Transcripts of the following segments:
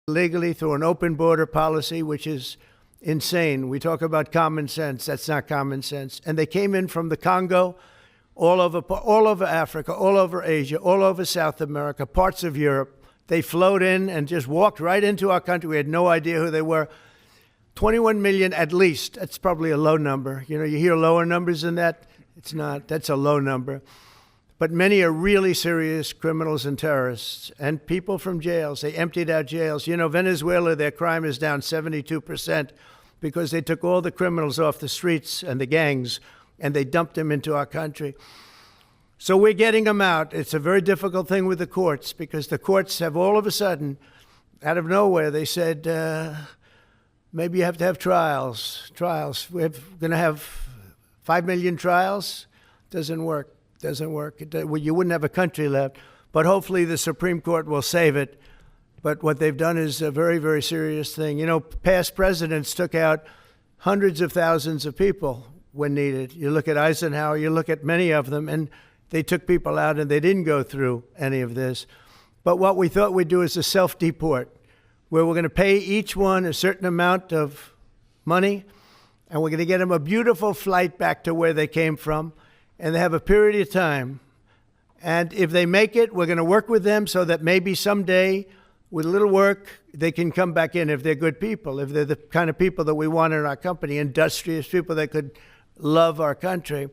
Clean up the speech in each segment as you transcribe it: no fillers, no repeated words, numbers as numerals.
legally through an open border policy, which is insane. We talk about common sense. That's not common sense. And they came in from the Congo, all over Africa, all over Asia, all over South America, parts of Europe. They flowed in and just walked right into our country. We had no idea who they were. 21 million at least. That's probably a low number. You know, you hear lower numbers than that. It's not. That's a low number. But many are really serious criminals and terrorists and people from jails. They emptied out jails. You know, Venezuela, their crime is down 72% because they took all the criminals off the streets and the gangs and they dumped them into our country. So we're getting them out. It's a very difficult thing with the courts because the courts have all of a sudden, out of nowhere, they said, maybe you have to have trials. We're going to have 5 million trials. Doesn't work. You wouldn't have a country left. But hopefully the Supreme Court will save it. But what they've done is a very, very serious thing. You know, past presidents took out hundreds of thousands of people when needed. You look at Eisenhower, you look at many of them, and they took people out and they didn't go through any of this. But what we thought we'd do is a self-deport, where we're going to pay each one a certain amount of money, and we're going to get them a beautiful flight back to where they came from, and they have a period of time. And if they make it, we're going to work with them so that maybe someday, with a little work, they can come back in if they're good people, if they're the kind of people that we want in our company, industrious people that could love our country.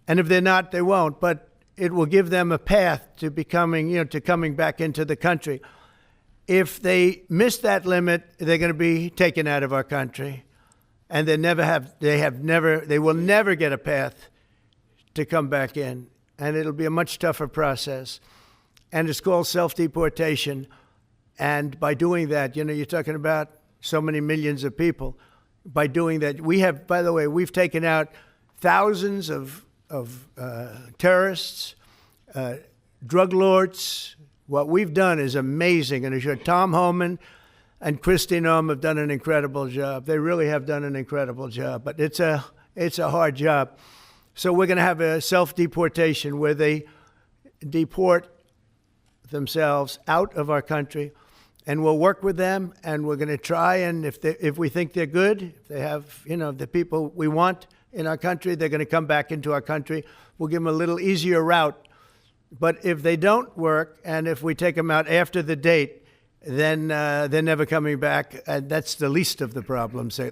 And if they're not, they won't. But it will give them a path to becoming, to coming back into the country. If they miss that limit, they're going to be taken out of our country, and they will never get a path to come back in, and it'll be a much tougher process. And it's called self-deportation. And by doing that, you're talking about so many millions of people. By doing that, by the way, we've taken out thousands of terrorists, drug lords. What we've done is amazing, and I'm sure Tom Homan and Kristi Noem have done an incredible job. They really have done an incredible job, but it's a hard job. So we're going to have a self-deportation where they deport themselves out of our country, and we'll work with them, and we're going to try, and if we think they're good, if they have, the people we want in our country, they're going to come back into our country. We'll give them a little easier route. But if they don't work, and if we take them out after the date, then they're never coming back. And that's the least of the problems.